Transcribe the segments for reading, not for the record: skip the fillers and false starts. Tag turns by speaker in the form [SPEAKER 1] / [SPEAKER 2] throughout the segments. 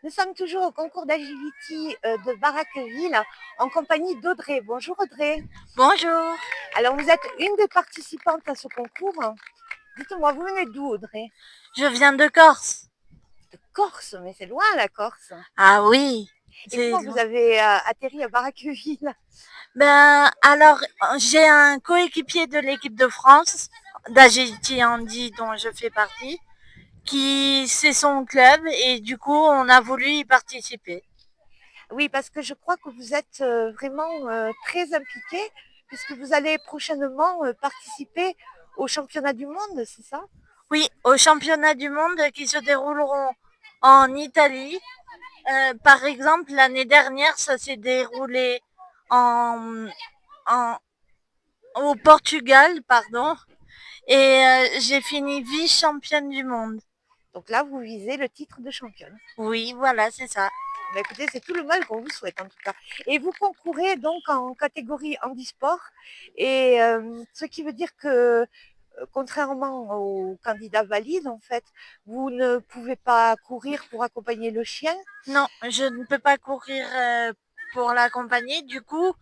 [SPEAKER 1] Nous sommes toujours au concours d'agility de Barraqueville en compagnie d'Audrey. Bonjour Audrey.
[SPEAKER 2] Bonjour,
[SPEAKER 1] Alors vous êtes une des participantes à ce concours. Dites-moi, vous venez d'où Audrey?
[SPEAKER 2] je viens de Corse.
[SPEAKER 1] De Corse, mais c'est loin la Corse.
[SPEAKER 2] Ah oui,
[SPEAKER 1] Et
[SPEAKER 2] c'est
[SPEAKER 1] comment vous avez atterri à Barraqueville?
[SPEAKER 2] ben alors j'ai un coéquipier de l'équipe de France d'Agility Andy dont je fais partie qui c'est son club et du coup on a voulu y participer.
[SPEAKER 1] Oui, parce que je crois que vous êtes vraiment très impliqué puisque vous allez prochainement participer au championnat du monde, c'est ça?
[SPEAKER 2] Oui, aux championnats du monde qui se dérouleront en Italie. Par exemple, l'année dernière, ça s'est déroulé en, en au Portugal, pardon. Et j'ai fini vice-championne du monde.
[SPEAKER 1] Donc là, vous visez le titre de championne.
[SPEAKER 2] Oui, voilà, c'est ça.
[SPEAKER 1] Bah, écoutez, c'est tout le mal qu'on vous souhaite en tout cas. Et vous concourez donc en catégorie handisport, et ce qui veut dire que, contrairement aux candidats valides, en fait, vous ne pouvez pas courir pour accompagner le chien.
[SPEAKER 2] Non, je ne peux pas courir pour l'accompagner. Du coup,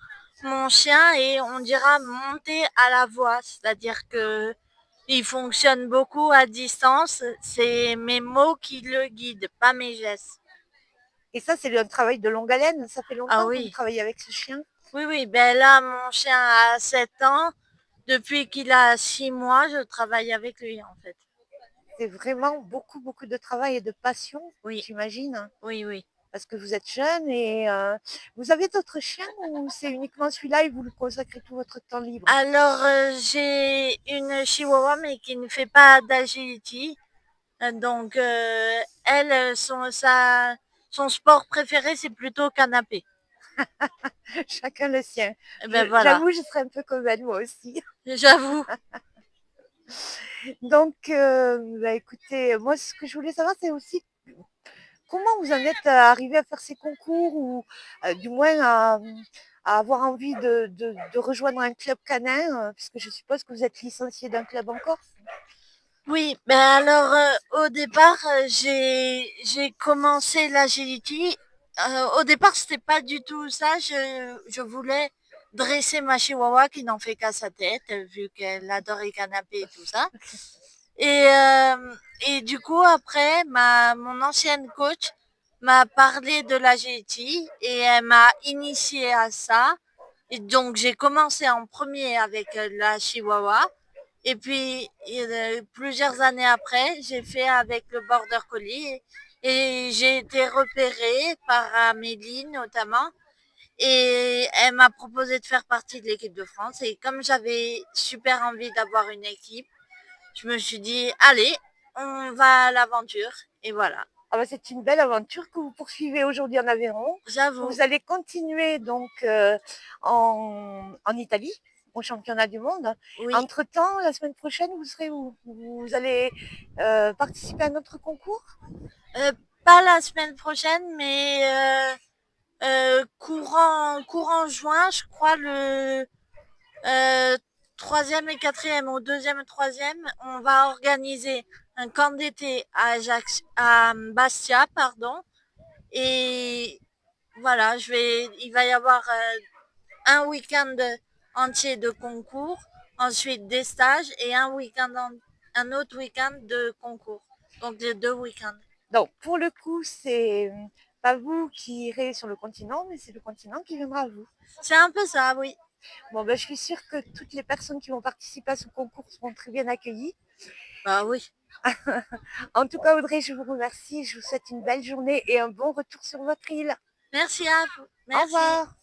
[SPEAKER 2] mon chien est, on dira, monté à la voie. C'est-à-dire que il fonctionne beaucoup à distance. C'est mes mots qui le guident, pas mes gestes.
[SPEAKER 1] Et ça, c'est un travail de longue haleine. Ça fait
[SPEAKER 2] Ah
[SPEAKER 1] longtemps que vous
[SPEAKER 2] oui,
[SPEAKER 1] travaillez avec ce chien.
[SPEAKER 2] oui, oui. Ben là, mon chien a 7 ans. Depuis qu'il a 6 mois, je travaille avec lui, en fait.
[SPEAKER 1] C'est vraiment beaucoup, beaucoup de travail et de passion,
[SPEAKER 2] Oui,
[SPEAKER 1] j'imagine,
[SPEAKER 2] oui, oui.
[SPEAKER 1] parce que vous êtes jeune. Et vous avez d'autres chiens ou c'est uniquement celui-là et vous lui consacrez tout votre temps libre?
[SPEAKER 2] Alors, j'ai une chihuahua, mais qui ne fait pas d'agility. Donc, elle, son sport préféré, c'est plutôt canapé.
[SPEAKER 1] Chacun le sien.
[SPEAKER 2] Eh ben voilà,
[SPEAKER 1] J'avoue, je serais un peu comme elle, moi aussi.
[SPEAKER 2] j'avoue.
[SPEAKER 1] Donc, bah, écoutez, moi, ce que je voulais savoir, c'est aussi comment vous en êtes arrivé à faire ces concours ou du moins à avoir envie de rejoindre un club canin, puisque je suppose que vous êtes licencié d'un club en Corse.
[SPEAKER 2] Oui, ben alors, au départ, j'ai commencé l'agility. Au départ, c'était pas du tout ça. Je voulais dresser ma chihuahua qui n'en fait qu'à sa tête, vu qu'elle adore les canapés et tout ça. Et, euh, et du coup, après, mon ancienne coach m'a parlé de l'agility et elle m'a initié à ça. Et donc, j'ai commencé en premier avec la Chihuahua. Et puis, plusieurs années après, j'ai fait avec le Border Collie. Et j'ai été repérée par Amélie, notamment. Et elle m'a proposé de faire partie de l'équipe de France. Et comme j'avais super envie d'avoir une équipe, je me suis dit, allez, on va à l'aventure. Et voilà,
[SPEAKER 1] Ah bah, c'est une belle aventure que vous poursuivez aujourd'hui en Aveyron.
[SPEAKER 2] j'avoue.
[SPEAKER 1] Vous allez continuer donc en Italie, au championnat du monde.
[SPEAKER 2] Oui,
[SPEAKER 1] Entre-temps, la semaine prochaine, vous serez où? Vous allez participer à notre concours?
[SPEAKER 2] euh, pas la semaine prochaine, mais courant juin, je crois, le euh, troisième et quatrième, au deuxième et troisième, on va organiser un camp d'été à Bastia, pardon. Et voilà, il va y avoir un week-end entier de concours, ensuite des stages et un autre week-end de concours. Donc les 2 week-ends.
[SPEAKER 1] Donc, pour le coup, c'est pas vous qui irez sur le continent, mais c'est le continent qui viendra à vous.
[SPEAKER 2] C'est un peu ça, oui.
[SPEAKER 1] Bon, ben, je suis sûre que toutes les personnes qui vont participer à ce concours seront très bien accueillies.
[SPEAKER 2] Bah oui.
[SPEAKER 1] En tout cas, Audrey, je vous remercie. Je vous souhaite une belle journée et un bon retour sur votre île.
[SPEAKER 2] Merci à vous.
[SPEAKER 1] Au
[SPEAKER 2] Merci.
[SPEAKER 1] revoir.